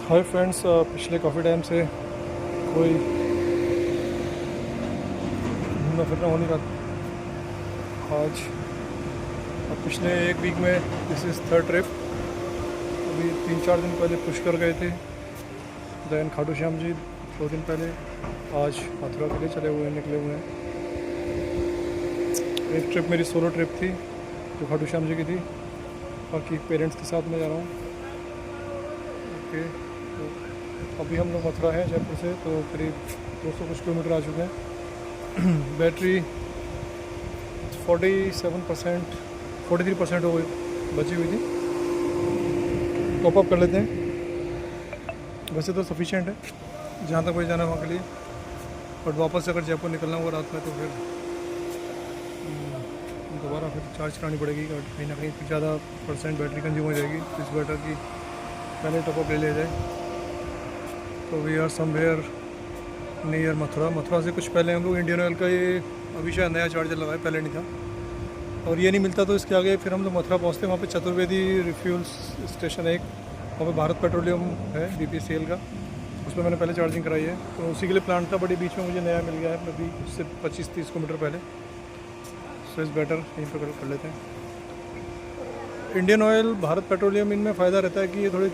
Hi friends, पिछले काफ़ी time से कोई घूमना फिरना हो नहीं रहा। आज अब पिछले एक वीक में दिस इज़ थर्ड ट्रिप। अभी 3-4 दिन पहले पुष्कर गए थे, दैन खाटू श्याम जी 2 दिन पहले। आज मथुरा के लिए निकले हुए हैं। एक ट्रिप मेरी सोलो ट्रिप थी जो खाटू श्याम जी की थी, बाकी पेरेंट्स के साथ में जा रहा हूँ। ओके, तो अभी हम लोग मथुरा हैं जयपुर से, तो करीब 200 कुछ किलोमीटर आ चुके हैं। बैटरी 47% 43% हो गई, बची हुई थी। टॉप अप कर लेते हैं। वैसे तो सफिशिएंट है जहाँ तक मुझे जाना है वहाँ के लिए, बट वापस से अगर जयपुर निकलना होगा रात में तो फिर दोबारा फिर चार्ज करानी पड़ेगी। कहीं ना कहीं ज़्यादा परसेंट बैटरी कंज्यूम हो जाएगी। इस बेटर की पहले टॉप अप ले लिया जाए। तो we are somewhere near Mathura से कुछ पहले हम लोग इंडियन ऑयल का ये अभी शायद नया चार्जर लगाया, पहले नहीं था, और ये नहीं मिलता तो इसके आगे फिर हम लोग मथुरा पहुँचते हैं। वहाँ पे चतुर्वेदी रिफ्यूल स्टेशन है एक, वहाँ पे भारत पेट्रोलियम है BPCL का, उसमें मैंने पहले चार्जिंग कराई है। तो उसी के लिए प्लान था, बड़ी बीच में मुझे नया मिल गया है अभी उससे 25-30 किलोमीटर पहले। सो इस बेटर यहीं पर कर लेते हैं। इंडियन ऑयल, भारत पेट्रोलियम, इनमें फ़ायदा रहता है कि ये थोड़े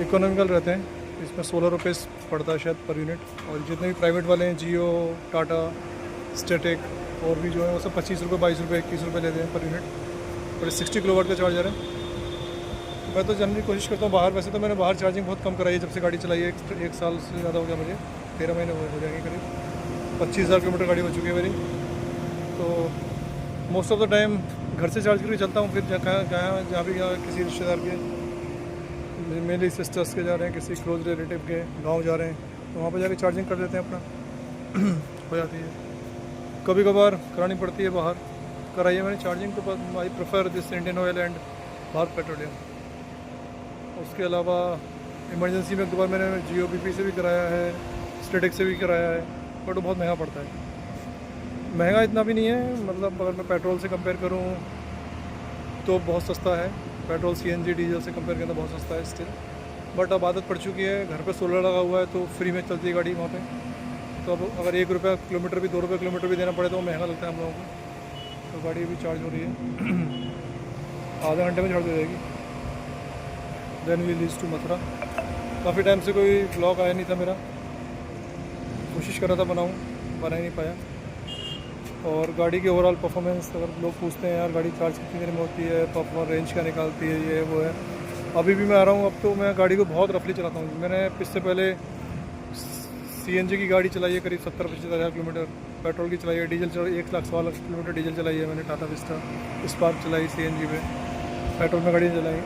इकोनॉमिकल रहते हैं। इसमें 16 रुपये पड़ता है शायद पर यूनिट, और जितने भी प्राइवेट वाले हैं, जियो, टाटा, स्टेटिक और भी जो है वो सब 25 रुपये, 22 रुपये, 21 रुपये लेते हैं पर यूनिट। और 60 किलोवाट का चार्जर है। तो मैं तो जनरली कोशिश करता हूँ बाहर, वैसे तो मैंने बाहर चार्जिंग बहुत कम कराई है जब से गाड़ी चलाई है। एक साल से ज़्यादा हो गया मुझे, 13 महीने हो जाएंगे करीब। 25,000 किलोमीटर गाड़ी हो चुकी है मेरी। तो मोस्ट ऑफ द टाइम घर से चार्ज करके चलता हूँ। फिर जहाँ भी किसी रिश्तेदार के, मेरी सिस्टर्स के जा रहे हैं, किसी क्लोज रिलेटिव के गांव जा रहे हैं, तो वहाँ पर जाके चार्जिंग कर देते हैं अपना। हो जाती है। कभी कभार करानी पड़ती है बाहर, कराई है मैंने चार्जिंग। तो I prefer this Indian oil and Bharat petroleum. उसके अलावा इमरजेंसी में एक दो बार मैंने जियो BP से भी कराया है, स्टेटिक से भी कराया है, बट वो बहुत महंगा पड़ता है। महंगा इतना भी नहीं है, मतलब अगर मैं पेट्रोल से कंपेयर करूँ तो बहुत सस्ता है। पेट्रोल CNG डीजल से कंपेयर करें तो बहुत सस्ता है स्टिल। बट अब आदत पड़ चुकी है, घर पे सोलर लगा हुआ है तो फ्री में चलती है गाड़ी वहाँ पे। तो अब अगर 1 रुपया किलोमीटर भी, 2 रुपये किलोमीटर भी देना पड़े तो वो महंगा लगता है हम लोगों को। तो गाड़ी अभी चार्ज हो रही है। आधे घंटे में चार्ज हो जाएगी। Then we reach to Mathura. काफ़ी टाइम से कोई ब्लॉग आया नहीं था मेरा, कोशिश कर रहा था बनाऊँ, बना ही नहीं पाया। और गाड़ी की ओवरऑल परफॉर्मेंस, अगर लोग पूछते हैं यार गाड़ी चार्ज कितनी देर में होती है, परफॉर्मेंस रेंज क्या निकालती है, ये वो है। अभी भी मैं आ रहा हूँ, अब तो मैं गाड़ी को बहुत रफली चलाता हूँ। मैंने इससे पहले CNG की गाड़ी चलाई है करीब 70-75 हज़ार किलोमीटर, पेट्रोल की चलाई है, डीजल चलाई 1,00,000 किलोमीटर डीजल चलाई है मैंने, टाटा विस्टा स्पार्क चलाई CNG में, पेट्रोल में गाड़ी चलाई।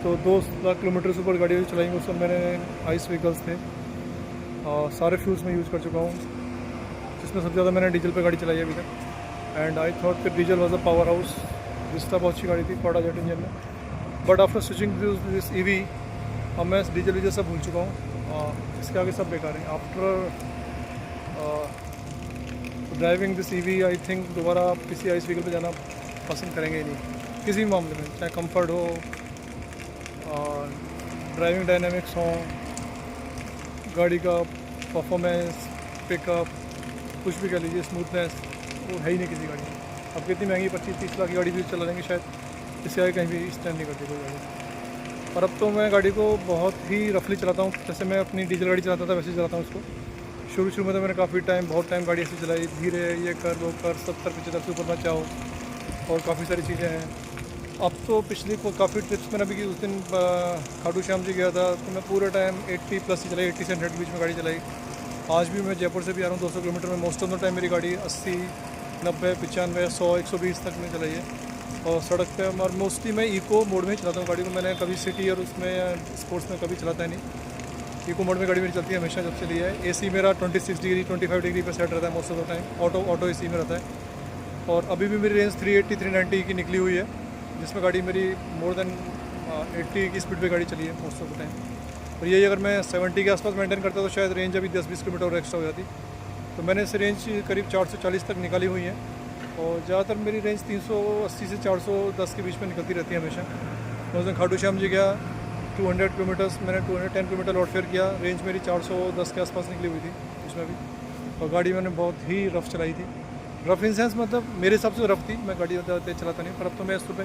तो 2,00,000 किलोमीटर से ऊपर गाड़ी चलाई, उस समय मैंने आइस व्हीकल्स थे, और सारे फ्यूल्स में यूज़ कर चुका हूँ, जिसमें सबसे ज़्यादा मैंने डीजल पे गाड़ी चलाई है अभी तक। एंड आई थॉट कि diesel was a power house. Vista बहुत अच्छी गाड़ी थी, क्वाडा जेट इंजन में। But after switching this EV, अब मैं डीजल सब भूल चुका हूँ। इसके आगे सब बेकार है। After driving this EV, I think दोबारा आप किसी आइस व्हीकल पे जाना पसंद करेंगे ही नहीं, किसी भी मामले में, चाहे कंफर्ट हो, ड्राइविंग डायनामिक्स हो, गाड़ी का परफॉर्मेंस, पिकअप, कुछ भी कह लीजिए, स्मूथनेस, वो है ही नहीं किसी गाड़ी में। अब कितनी महंगी 25-30 लाख की गाड़ी भी चला लेंगे शायद, इससे आगे कहीं भी स्टैंड नहीं करती कोई गाड़ी। और अब तो मैं गाड़ी को बहुत ही रफली चलाता हूँ, जैसे मैं अपनी डीजल गाड़ी चलाता था वैसे चलाता हूँ उसको। शुरू में तो मैंने बहुत टाइम गाड़ी ऐसी चलाई, धीरे, ये कर वो कर, 70-75 से ऊपर मत जाओ, और काफ़ी सारी चीज़ें हैं। अब तो पिछली काफ़ी ट्रिप्स मैंने अभी की, उस दिन खाटू श्याम जी गया था तो मैं पूरे टाइम 80+ ही चलाई, 80 से 100 के बीच में गाड़ी चलाई। आज भी मैं जयपुर से भी आ रहा हूँ 200 किलोमीटर में, मोस्ट ऑफ द टाइम मेरी गाड़ी 80, 90, 95, 100, 120 तक में चलाई है। और सड़क पे और मोस्टली मैं इको मोड में ही चलाता हूँ गाड़ी को। मैंने कभी सिटी और उसमें या स्पोर्ट्स में कभी चलाता है नहीं। इको मोड में गाड़ी मेरी चलती है हमेशा, जब से लिया है। AC मेरा 26 डिग्री 25 डिग्री पर सेट रहता है most of the time. Auto AC में रहता है। और अभी भी मेरी रेंज 380-390 की निकली हुई है, जिसमें गाड़ी मेरी मोर देन 80 की स्पीड पे गाड़ी चली है मोस्ट ऑफ द टाइम। और यही अगर मैं 70 के आसपास मेंटेन करता तो शायद रेंज अभी 10-20 किलोमीटर और एक्स्ट्रा हो जाती। तो मैंने इस रेंज करीब 440 तक निकाली हुई है, और ज़्यादातर मेरी रेंज 380 से 410 के बीच में निकलती रहती है हमेशा। मैं उस दिन खाटू श्याम जी गया 200 किलोमीटर्स, मैंने 210 किलोमीटर लौट फेयर किया। रेंज मेरी 410 के आसपास निकली हुई थी उसमें भी, और गाड़ी मैंने बहुत ही रफ़ चलाई थी। रफ़ इन सेंस मतलब मेरे हिसाब से रफ़ थी, मैं गाड़ी ज़्यादा तेज़ चलाता नहीं, पर अब तो मैं इस पे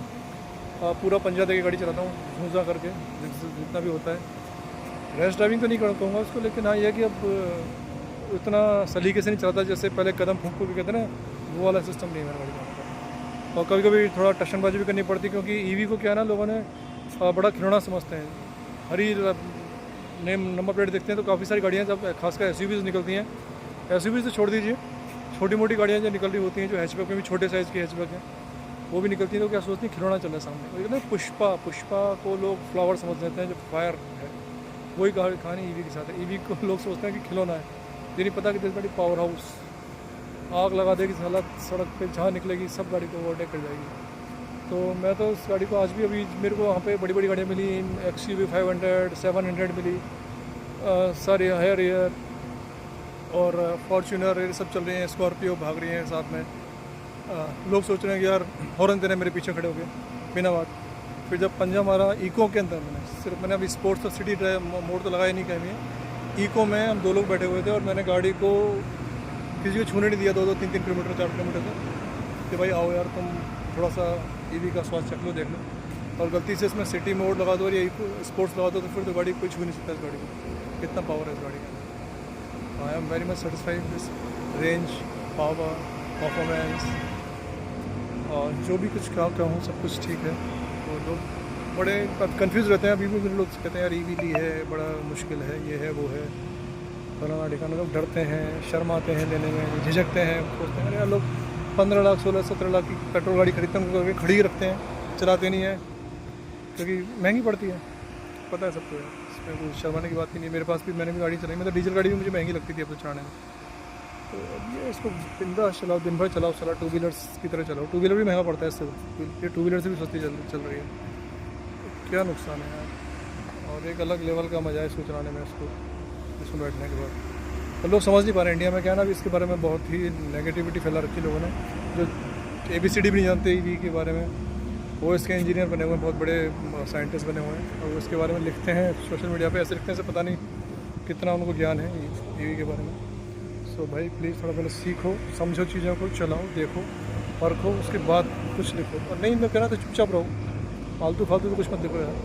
पूरा पंजा दे के गाड़ी चलाता हूँ, झूंझा करके जितना भी होता है। रैश ड्राइविंग तो नहीं कहूँगा उसको, लेकिन हाँ, यह है कि अब इतना सलीके से नहीं चलाता जैसे पहले कदम फूंक को भी कहते हैं ना, वो वाला सिस्टम नहीं है मेरा गाड़ी का। और कभी कभी थोड़ा टशनबाजी भी करनी पड़ती, क्योंकि ईवी को क्या है ना, लोगों ने बड़ा खिलौना समझते हैं। हरी नेम नंबर प्लेट देखते हैं तो काफ़ी सारी गाड़ियाँ जब खासकर एसयूवीज़ निकलती हैं, एसयूवीज़ तो छोड़ दीजिए, छोटी मोटी गाड़ियाँ जो निकल रही होती हैं, जो हैचबैक में भी छोटे साइज़ की हैचबैक हैं, वो भी निकलती हैं, तो क्या सोचती हैं खिलौना चल रहा है सामने। तो पुष्पा को लोग फ्लावर समझ लेते हैं, जो फायर है, वही कहानी ईवी के साथ है। ईवी को लोग सोचते हैं कि खिलौना है, ये नहीं पता कि दिस गाड़ी पावर हाउस, आग लगा देगी हालत, सड़क पे जहाँ निकलेगी सब गाड़ी को ओवरटेक कर जाएगी। तो मैं तो इस गाड़ी को आज भी, अभी मेरे को वहाँ पे बड़ी बड़ी गाड़ियाँ मिली, XUV 500 700 मिली, सारी हायर और फॉर्च्यूनर, ये सब चल रही हैं, स्कॉर्पियो भाग रही हैं साथ में। लोग सोच रहे हैं कि यार हॉर्न दे रहे हैं मेरे पीछे खड़े हो गए बिना बात। फिर जब पंजा मारा इको के अंदर, मैंने अभी स्पोर्ट्स तो सिटी मोड तो लगाया नहीं कहीं भी, इको में हम 2 लोग बैठे हुए थे और मैंने गाड़ी को किसी को छूने नहीं दिया 2-2 3-3 किलोमीटर 4 किलोमीटर तक, कि भाई आओ यार तुम थोड़ा सा ईवी का स्वाद चख लो, देख लो। और गलती से इसमें सिटी मोड लगा दो और ये स्पोर्ट्स लगा दो तो फिर तो गाड़ी कोई छू नहीं सकता इस गाड़ी को, कितना पावर है इस गाड़ी का। I am very much satisfied this range, power, performance, और जो भी कुछ कहूँ सब कुछ ठीक है। तो लोग बड़े कंफ्यूज रहते हैं, अभी भी लोग कहते हैं यार ईवी ली है, बड़ा मुश्किल है, ये है वो है, फलाना ढिकाना। लोग डरते हैं, शर्माते हैं लेने में, झिझकते हैं, सोचते हैं यार लोग 15 लाख 16-17 लाख की पेट्रोल गाड़ी खरीदते हैं, उनको खड़ी ही रखते हैं, चलाते नहीं है, क्योंकि महंगी पड़ती है, पता है सबको, इसमें कोई शर्माने की बात ही नहीं। मेरे पास भी, मैंने भी गाड़ी चलाई, मतलब डीजल गाड़ी भी मुझे महंगी लगती थी अब तो चलाने में। तो अब ये इसको बिंदास चलाओ, दिन भर चलाओ, 2 व्हीलर्स की तरह चलाओ। 2 व्हीलर भी महंगा पड़ता है इससे, ये 2 व्हीलर से भी सस्ती चल रही है, तो क्या नुकसान है यार। और एक अलग लेवल का मज़ा है इसको चलाने में, इसमें बैठने के बाद। तो लोग समझ नहीं पा रहे इंडिया में क्या ना, अभी इसके बारे में बहुत ही नेगेटिविटी फैला रखी लोगों ने, जो ABCD भी नहीं जानते ईवी के बारे में, वो इसके इंजीनियर बने हुए हैं, बहुत बड़े साइंटिस्ट बने हुए हैं, और वो इसके बारे में लिखते हैं सोशल मीडिया पे, ऐसे लिखते हैं से पता नहीं कितना उनको ज्ञान है ईवी के बारे में। सो भाई प्लीज़ थोड़ा पहले सीखो, समझो चीज़ों को, चलाओ, देखो, परखो, उसके बाद कुछ लिखो। और नहीं कहना तो चुपचाप रहो, फालतू तो कुछ मत लिखो यार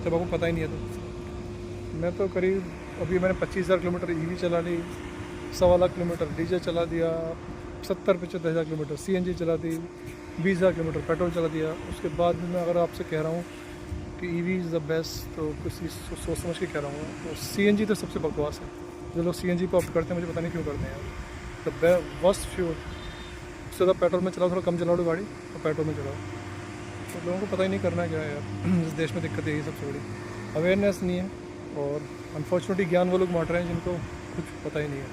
जब आपको पता ही नहीं है तो। मैं तो करीब अभी मैंने 25,000 किलोमीटर ईवी चला ली, 1.25 लाख किलोमीटर डीजल चला दिया, 70-75 हज़ार किलोमीटर CNG चला दी, 20,000 किलोमीटर पेट्रोल चला दिया। उसके बाद भी मैं अगर आपसे कह रहा हूँ कि ईवी इज़ द बेस्ट, तो किसी सोच समझ के कह रहा हूँ। तो CNG तो सबसे बकवास है, जो लोग CNG पर ऑप्ट करते हैं, मुझे पता नहीं क्यों करते हैं यार। तो वर्स्ट फ्यूल, उससे ज़्यादा पेट्रोल में चलाओ, थोड़ा कम चलाओ गाड़ी और पेट्रोल में चलाओ। तो लोगों को पता ही नहीं करना क्या है यार, इस देश में दिक्कत यही सबसे बड़ी, अवेयरनेस नहीं है, और अनफॉर्चुनेटली ज्ञान वो लोग बांट रहे हैं जिनको कुछ पता ही नहीं है।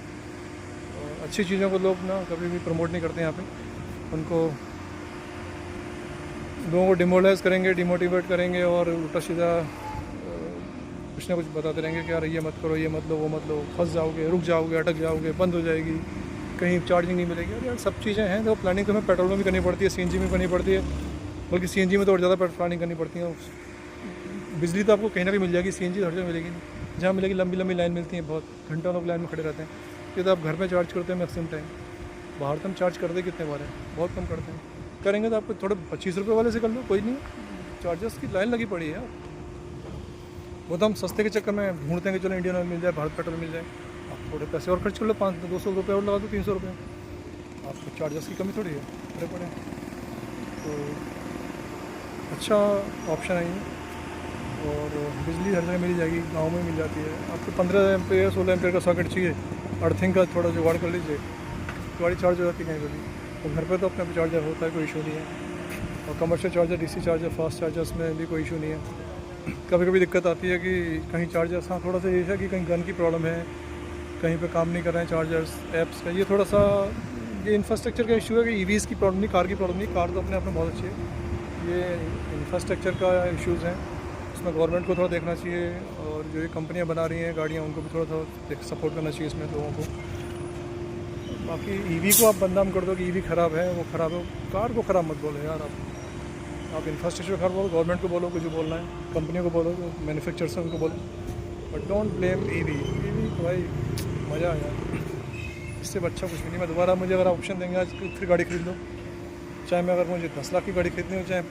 और अच्छी चीज़ों को लोग ना कभी भी प्रमोट नहीं करते यहाँ पे, उनको लोगों को डिमोरलाइज करेंगे, डिमोटिवेट करेंगे, और उल्टा सीधा कुछ ना कुछ बताते रहेंगे कि यार ये मत करो, ये मत लो, वो मत लो, फंस जाओगे, रुक जाओगे, अटक जाओगे, बंद हो जाएगी, कहीं चार्जिंग नहीं मिलेगी। यार सब चीज़ें हैं, तो प्लानिंग तो हमें पेट्रोल में भी करनी पड़ती है, CNG में करनी पड़ती है, बल्कि CNG में तो और ज़्यादा प्लानिंग करनी पड़ती है। बिजली तो आपको कहीं ना कहीं मिल जाएगी, CNG हर जगह मिलेगी नहीं, जहाँ मिलेगी लंबी लंबी लाइन मिलती है, बहुत घंटों लोग लाइन में खड़े रहते हैं। ये तो आप घर में चार्ज करते हैं मैक्सिमम टाइम, बाहर तो हम चार्ज करते कितने बार हैं, बहुत कम करते हैं। करेंगे तो आपको थोड़े 25 रुपये वाले से कर लो, कोई नहीं, चार्जर्स की लाइन लगी पड़ी है। वो तो हम सस्ते के चक्कर में ढूंढते हैं कि चलो इंडियन ऑयल मिल जाए, भारत पेट्रोल मिल जाए, आप थोड़े पैसे और खर्च कर लो, 500-200 रुपये और लगा दो, 300 रुपये, आपको चार्जर्स की कमी थोड़ी है, खड़े पड़े। तो अच्छा ऑप्शन है ये, और बिजली हर जगह मिल जाएगी, गांव में मिल जाती है। आपको 15 एम्पेयर 16 एम्पेयर का सॉकेट चाहिए, अर्थिंग का थोड़ा जुगाड़ कर लीजिए, गाड़ी चार्ज हो जाती है कहीं पर भी। तो घर पे तो अपने चार्जर होता है, कोई इशू नहीं है, और commercial charger, DC charger, fast chargers में भी कोई इशू नहीं है। कभी कभी दिक्कत आती है कि कहीं चार्जर्स, हाँ थोड़ा सा ये है कि कहीं गन की प्रॉब्लम है, कहीं पे काम नहीं कर रहे हैं चार्जर्स, ऐप्स का, ये थोड़ा सा ये इंफ्रास्ट्रक्चर का इशू है कि EVs की प्रॉब्लम नहीं, कार की प्रॉब्लम नहीं, कार तो अपने आप में बहुत अच्छी है, ये इंफ्रास्ट्रक्चर का इशूज़ हैं, उसमें गवर्नमेंट को थोड़ा देखना चाहिए, और जो ये कंपनियां बना रही हैं गाड़ियाँ, उनको भी थोड़ा सा सपोर्ट करना चाहिए इसमें लोगों को। बाकी EV को आप बदनाम कर दो कि EV ख़राब है, वो ख़राब है, कार को ख़राब मत बोलो यार आप। आप इंफ्रास्ट्रक्चर खराब बोलो, गवर्नमेंट को बोलो कि जो बोलना है, कंपनियों को बोलो, जो मैन्युफैक्चरर्स हैं उनको बोलो, बट डोंट ब्लेम ईवी। तो भाई मज़ा आ गया, इससे अच्छा कुछ भी नहीं। मैं दोबारा, मुझे अगर ऑप्शन देंगे आज फिर गाड़ी खरीद लो, चाहे मैं अगर मुझे 10 लाख की गाड़ी खरीदनी हो चाहे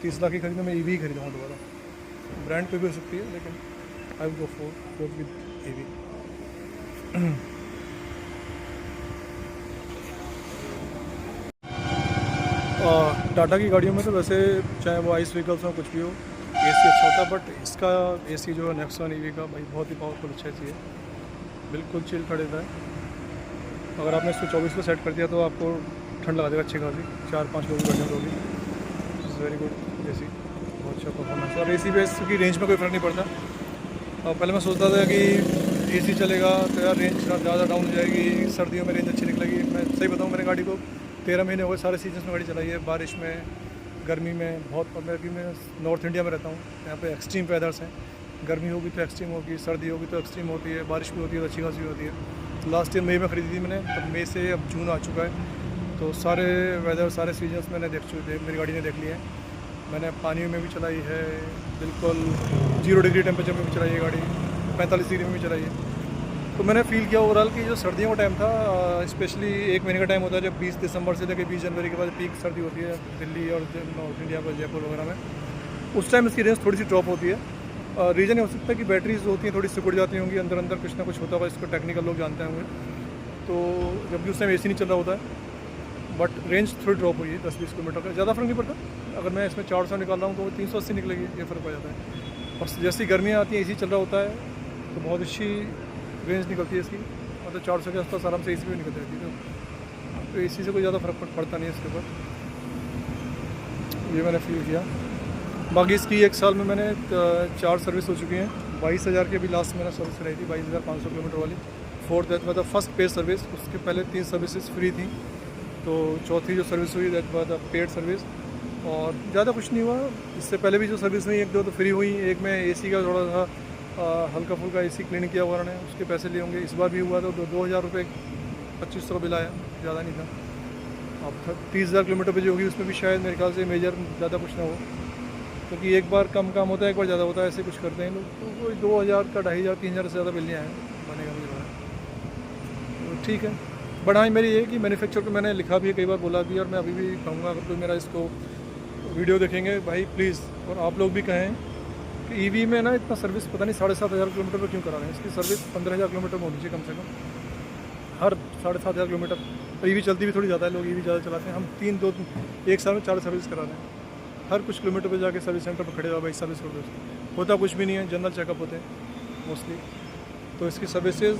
30 लाख की खरीदनी हो, मैं ईवी खरीदूँगा दोबारा। ब्रांड कोई भी हो सकती है लेकिन I will go with EV. Tata की गाड़ियों में तो वैसे चाहे वो आइस व्हीकल्स हो कुछ भी हो, एसी अच्छा होता है, बट इसका एसी जो है नेक्सॉन ईवी का भाई बहुत ही पावरफुल अच्छा एसी है, बिल्कुल चिल कर देता है। अगर आपने इसको 24 पे सेट कर दिया तो आपको ठंड लगा देगा अच्छी खासी, 4-5 लोग बैठे होगी। इज़ वेरी गुड एसी, बहुत अच्छा परफॉर्मेंस है। और एसी पे इसकी रेंज में कोई फ़र्क नहीं पड़ता। और पहले मैं सोचता था कि एसी चलेगा तो यार रेंज ज़्यादा डाउन हो जाएगी, सर्दियों में रेंज अच्छी निकलेगी। मैं सही बताऊँ, मैंने गाड़ी को 13 महीने हो गए, सारे सीजन्स में गाड़ी चलाई है, बारिश में, गर्मी में, बहुत। और मैं नॉर्थ इंडिया में रहता हूँ, यहाँ पे एक्सट्रीम वेदर्स हैं, गर्मी होगी तो एक्सट्रीम होगी, सर्दी होगी तो एक्सट्रीम होती है, बारिश भी होती है तो अच्छी खासी होती है। तो लास्ट ईयर मई में ख़रीदी थी मैंने, तब मई से अब जून आ चुका है, तो सारे वेदर, सारे सीजन्स मैंने मेरी गाड़ी ने देख लिए हैं। मैंने पानी में भी चलाई है, बिल्कुल 0 डिग्री टेम्परेचर में भी चलाई है गाड़ी, 45 डिग्री में भी चलाई है। तो मैंने फ़ील किया ओवरऑल कि जो सर्दियों का टाइम था, स्पेशली 1 महीने का टाइम होता है जब 20 दिसंबर से लेकर 20 जनवरी के बाद पीक सर्दी होती है दिल्ली और नॉर्थ इंडिया को, जयपुर वगैरह में, उस टाइम इसकी रेंज थोड़ी सी ड्रॉप होती है। रीज़न ये हो सकता है कि बैटरीज होती हैं थोड़ी सिकुड़ जाती होंगी, अंदर अंदर कुछ ना कुछ होता होगा, इसको टेक्निकल लोग जानते होंगे। तो जबकि उस टाइम एसी नहीं चल रहा होता है, बट रेंज थोड़ी ड्रॉप हुई है 10-20 किलोमीटर का, ज़्यादा फ़र्क नहीं पड़ता। अगर मैं इसमें 400 निकाल रहा हूँ तो वो 380 निकलेगी, ये फ़र्क पड़ जाता है। और जैसी गर्मियाँ आती हैं एसी चल रहा होता है तो बहुत अच्छी रेंज निकलती है इसकी, मतलब 400 के आसपास आराम से एसी भी निकल जाती है। तो एसी से कोई ज़्यादा फ़र्क पड़ता नहीं है इसके ऊपर, ये मैंने फील किया। बाकी इसकी 1 साल में मैंने 4 सर्विस हो चुकी हैं। 22,000 की अभी लास्ट मेरा सर्विस रही थी, 22,500 किलोमीटर वाली, 4th दैट मतलब फर्स्ट पेड सर्विस। उसके पहले 3 सर्विसेज फ्री थी, तो चौथी जो सर्विस हुई दैट वाज पेड सर्विस। और ज़्यादा कुछ नहीं हुआ, इससे पहले भी जो सर्विस हुई 1-2 तो फ्री हुई। एक में एसी का थोड़ा सा हल्का फुल्का एसी क्लीन किया हुआ उन्होंने, उसके पैसे लिए होंगे। इस बार भी हुआ तो 2,000 रुपये, 2500 का बिल आया, ज़्यादा नहीं था। अब 30,000 किलोमीटर पर जो होगी उसमें भी शायद मेरे ख्याल से मेजर ज़्यादा कुछ ना हो, क्योंकि एक बार कम काम होता है, एक बार ज़्यादा होता है, ऐसे कुछ करते हैं लोग। तो कोई 2,000 का 2,500 3,000 से ज़्यादा बिल नहीं आया बनेगा मुझे, तो ठीक है। बट हाँ मेरी ये कि मैन्युफैक्चर को मैंने लिखा भी है, कई बार बोला भी, और मैं अभी भी कहूँगा अगर कोई मेरा इसको वीडियो देखेंगे भाई प्लीज़, और आप लोग भी कहें कि ईवी में ना इतना सर्विस पता नहीं 7,500 किलोमीटर पर क्यों करा रहे हैं। इसकी सर्विस 15,000 किलोमीटर में होनी चाहिए कम से कम, हर 7,500 किलोमीटर। और ईवी चलती भी थोड़ी ज़्यादा है, लोग ईवी ज़्यादा चलाते हैं। हम 1 साल में 4 सर्विस करा रहे हैं, हर कुछ किलोमीटर पे जाके सर्विस सेंटर पर खड़े रहो भाई, सर्विस कर दो। होता कुछ भी नहीं है, जनरल चेकअप होते हैं मोस्टली। तो इसकी सर्विसेज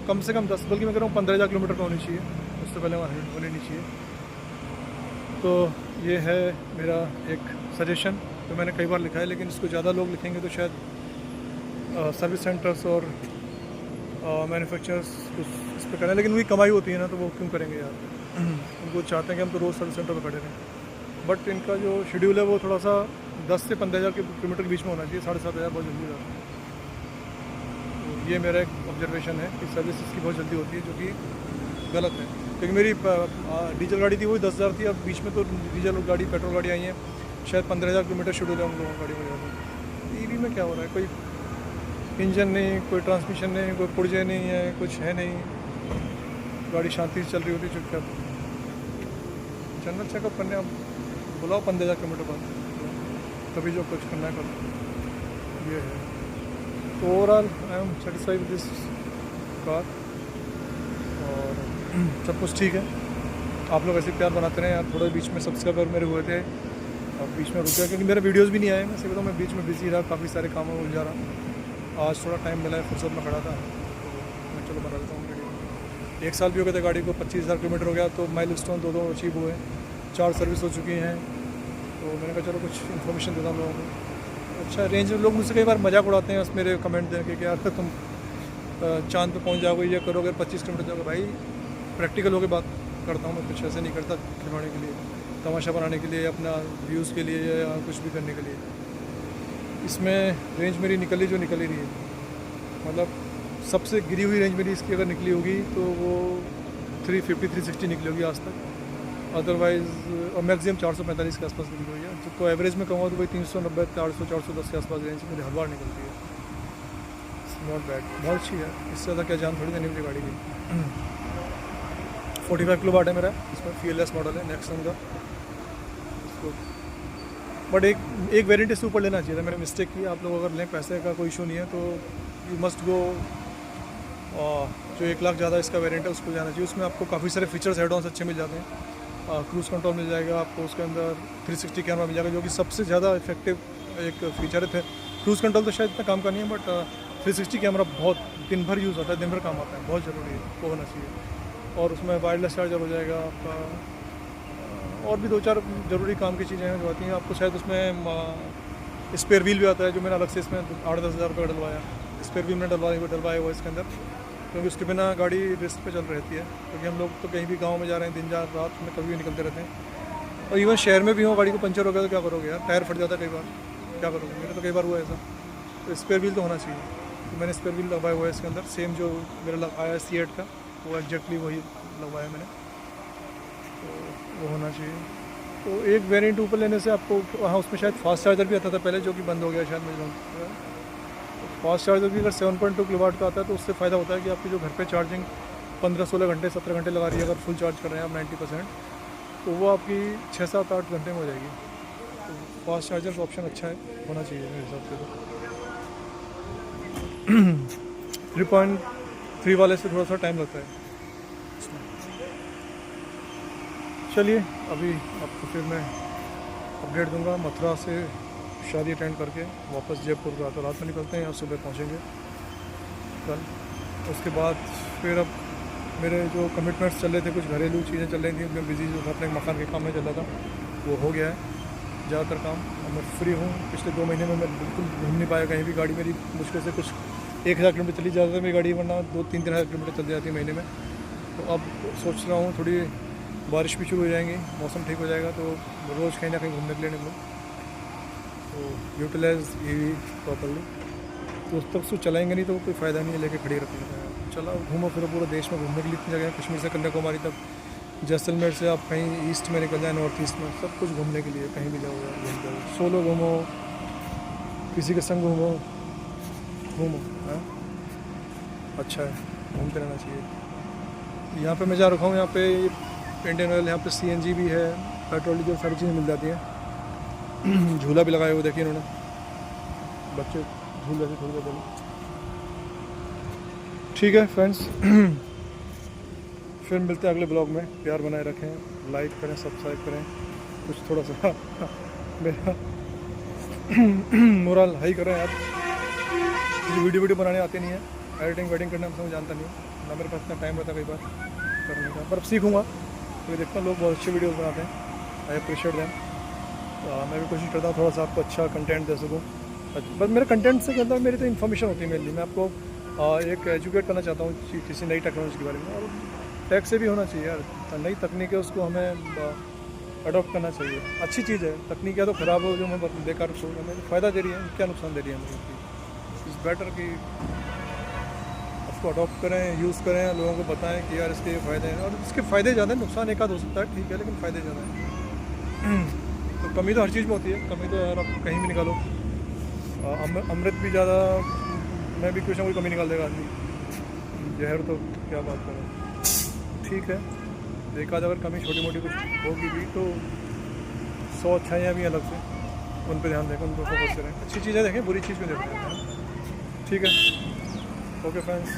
कम से कम 10, बल्कि मैं कह रहा हूँ 15,000 किलोमीटर पर होनी चाहिए, उससे पहले वहाँ होनी नहीं चाहिए। तो ये है मेरा एक सजेशन, तो मैंने कई बार लिखा है, लेकिन इसको ज़्यादा लोग लिखेंगे तो शायद सर्विस सेंटर्स और मैन्युफैक्चरर्स कुछ इस पर करें, लेकिन वही कमाई होती है ना, तो वो क्यों करेंगे यार। उनको चाहते हैं कि हम तो रोज़ सर्विस सेंटर पर खड़े रहें, बट इनका जो शेड्यूल है वो थोड़ा सा 10 से 15,000 किलोमीटर के बीच में होना चाहिए, 7,500 बहुत जल्दी होता है। तो ये मेरा एक ऑब्जर्वेशन है कि सर्विस इसकी बहुत जल्दी होती है, जो कि गलत है। क्योंकि मेरी डीजल गाड़ी थी, वही 10,000 थी। अब बीच में तो डीजल गाड़ी, पेट्रोल गाड़ी आई हैं, शायद 15,000 किलोमीटर शेड्यूल है उन लोगों की गाड़ी में ज़्यादा। ईवी में क्या हो रहा है, कोई इंजन नहीं, कोई ट्रांसमिशन नहीं, कोई पुर्जे नहीं है, कुछ है नहीं, गाड़ी शांति से चल रही होती चुपचाप। जनरल चेकअप करने आप बुलाओ 15,000 किलोमीटर बाद, तभी जो कुछ करना है करो। ये है, तो overall I am satisfied with this car, और सब कुछ ठीक है। आप लोग ऐसे प्यार बनाते रहे यार। थोड़ा बीच में सब्सक्राइबर मेरे हुए थे, और बीच में रुक गया क्योंकि मेरे वीडियोज़ भी नहीं आए। मैं सही बताऊँ, मैं बीच में बिजी रहा, काफ़ी सारे कामों में उलझा रहा। आज थोड़ा टाइम मिला है, फुर्सत में खड़ा था, तो मैं चलो बना देता हूँ वीडियो। 1 साल भी हो गया था गाड़ी को, 25,000 किलोमीटर हो गया, तो माइलस्टोन 2 अचीव हुए, 4 सर्विस हो चुकी हैं। तो मैंने कहा चलो कुछ इन्फॉर्मेशन देता हूँ लोगों को। अच्छा रेंज, लोग मुझसे कई बार मजाक उड़ाते हैं, बस मेरे कमेंट देके कि यार तुम चांद पे पहुँच जाओगे, ये करोगे, 25 किलोमीटर जाओगे। भाई प्रैक्टिकल होकर बात करता हूँ मैं, कुछ ऐसे नहीं करता खिलवाने के लिए, तमाशा बनाने के लिए, अपना व्यूज़ के लिए, या कुछ भी करने के लिए। इसमें रेंज मेरी निकली जो निकल ही रही है, मतलब सबसे गिरी हुई रेंज मेरी इसकी अगर निकली होगी तो वो 350-360 निकली होगी आज तक। अदरवाइज़ और मैक्सिमम 445 के आसपास निकली हुई है। तो एवरेज में कहूँगा तो भाई 390, 400, 410 के आसपास रेंज मेरी हर बार निकलती है। नॉट बैड, बहुत अच्छी है। इससे ज़्यादा क्या जान थोड़ी देनी मुझे गाड़ी की। 45 किलो वाट है मेरा, इसमें फीयरलेस मॉडल है नेक्सन का। इसको बट एक वेरिएंट इससे ऊपर लेना चाहिए था, मैंने मिस्टेक की। आप लोग अगर लें, पैसे का कोई इशू नहीं है, तो यू मस्ट गो जो 1 लाख ज़्यादा इसका वेरिएंट है उसको जाना चाहिए। उसमें आपको काफ़ी सारे फीचर्स हेड ऑन अच्छे मिल जाते हैं। क्रूज़ कंट्रोल मिल जाएगा आपको, उसके अंदर 360 कैमरा मिल जाएगा, जो कि सबसे ज़्यादा इफेक्टिव एक फीचर है। क्रूज़ कंट्रोल तो शायद इतना काम का नहीं है, बट 360 कैमरा बहुत दिन भर यूज़ होता है, दिन भर काम आता है, बहुत ज़रूरी है, वो होना चाहिए। और उसमें वायरलेस चार्जर हो जाएगा आपका, और भी 2-4 ज़रूरी काम की चीज़ें हैं जो आती हैं आपको। शायद उसमें स्पेयर व्हील भी आता है, जो मैंने अलग से इसमें 8-10 हज़ार रुपये डलवाया। स्पेयर व्हील मैंने डलवाया हुआ इसके अंदर, क्योंकि उसके बिना गाड़ी रिस्क पे चल रहती है। क्योंकि हम लोग तो कहीं भी गांव में जा रहे हैं, दिन रात में कभी भी निकलते रहते हैं। और इवन शहर में भी हो, गाड़ी को पंचर हो गया तो क्या करोगे यार, टायर फट जाता है कई बार, क्या करोगे। मेरे तो कई बार हुआ ऐसा। तो स्पेयर व्हील तो होना चाहिए, तो मैंने स्पेयर व्हील लगवाया हुआ है इसके अंदर। सेम जो मेरा आया है C8 का, वो एग्जैक्टली वही लगवाया मैंने, तो वो होना चाहिए। तो एक वेरिएंट ऊपर लेने से आपको, हाँ उसमें शायद फास्ट चार्जर भी आता था पहले, जो कि बंद हो गया शायद मुझे। फास्ट चार्जर भी अगर 7.2 किलोवाट का आता है, तो उससे फ़ायदा होता है कि आपकी जो घर पे चार्जिंग 15-16 घंटे 17 घंटे लगा रही है, अगर फुल चार्ज कर रहे हैं आप 90%, तो वो आपकी 6-7-8 घंटे में हो जाएगी। तो फास्ट चार्जर का ऑप्शन अच्छा है, होना चाहिए मेरे हिसाब से। तो 3.3 वाले से थोड़ा सा टाइम लगता है। चलिए अभी आपको फिर मैं अपडेट दूंगा। मथुरा से शादी अटेंड करके वापस जयपुर का तो रात में निकलते हैं और सुबह पहुंचेंगे कल। उसके बाद फिर अब मेरे जो कमिटमेंट्स चल रहे थे, कुछ घरेलू चीज़ें चल रही थी, मैं बिज़ी जो था अपने मकान के काम में चल रहा था, वो हो गया है ज़्यादातर काम। अब मैं फ्री हूँ। पिछले 2 महीने में मैं बिल्कुल घूम नहीं पाया कहीं भी। गाड़ी मेरी मुश्किल से कुछ 1000 किलोमीटर चली जाती है मेरी गाड़ी, वरना 2-3 हज़ार किलोमीटर चल जाती है महीने में। तो अब सोच रहा हूँ, थोड़ी बारिश भी शुरू हो जाएंगी, मौसम ठीक हो जाएगा, तो रोज़ कहीं ना कहीं घूमने के लिए निकलूँ, तो यूटिलाइज EV प्रॉपरली। तो उस तक उसको चलाएंगे नहीं तो कोई फ़ायदा नहीं है लेके खड़ी रखने का। चला घूमो फिरो पूरे देश में, घूमने के लिए इतनी जगह है, कश्मीर से कन्याकुमारी तक, जैसलमेर से आप कहीं ईस्ट में निकल जाए, नॉर्थ ईस्ट में, सब कुछ घूमने के लिए। कहीं भी जाओ घूम जाओ, सोलो घूमो, किसी के संग घूमो, हाँ अच्छा है, घूमते रहना चाहिए। यहाँ पे मैं जा रखा हूँ, यहाँ पे इंडियन ऑयल, यहाँ पे CNG भी है, पेट्रोल डीजल सारी चीज़ें मिल जाती हैं। झूला भी लगाए हुए देखिए इन्होंने, बच्चे झूल रहे थे थोड़ी देर पहले। ठीक है फ्रेंड्स, फिर मिलते हैं अगले ब्लॉग में। प्यार बनाए रखें, लाइक करें, सब्सक्राइब करें, कुछ थोड़ा सा मेरा मोरल हाई करें यार। मुझे वीडियो बनाने आते नहीं है, एडिटिंग वेडिंग करना मैं जानता नहीं हूँ ना, मेरे पास इतना टाइम रहता कई बार करने का, पर अब सीखूँगा। तो देखता हूँ लोग बहुत अच्छे वीडियोज़ बनाते हैं, आई अप्रिशिएट दैम। मैं भी कोशिश करता हूँ थोड़ा सा आपको अच्छा कंटेंट दे सकूँ। बस मेरे कंटेंट से कहता हूँ, मेरी तो इन्फॉर्मेशन होती है मेरे लिए। मैं आपको एक एजुकेट करना चाहता हूँ किसी नई टेक्नोलॉजी के बारे में, और टेक से भी होना चाहिए यार। नई तकनीक है, उसको हमें अडॉप्ट करना चाहिए। अच्छी चीज़ है, तकनीक है तो ख़राब हो, जो हमें बेकार हमें फ़ायदा दे रही है, क्या नुकसान दे रही है हमें। इट्स बेटर कि उसको अडॉप्ट करें, यूज़ करें, लोगों को बताएं कि यार इसके फ़ायदे हैं, और इसके फ़ायदे ज़्यादा हैं, नुकसान एक आध हो सकता है, ठीक है, लेकिन फ़ायदे ज़्यादा हैं। तो कमी तो हर चीज़ में होती है, कमी तो यार आप कहीं भी निकालो। अमृत भी ज़्यादा, मैं भी कुछ ना कोई कमी निकाल देगा आदमी। जहर तो क्या बात करें। ठीक है, एक आध अगर कमी छोटी मोटी कुछ होगी भी तो 100 अच्छाइयाँ भी अलग से, उन पर ध्यान दें, उन पर फोकस करें। अच्छी चीज़ें देखें, बुरी चीज़ में देखते हैं। ठीक है, ओके फ्रेंड्स।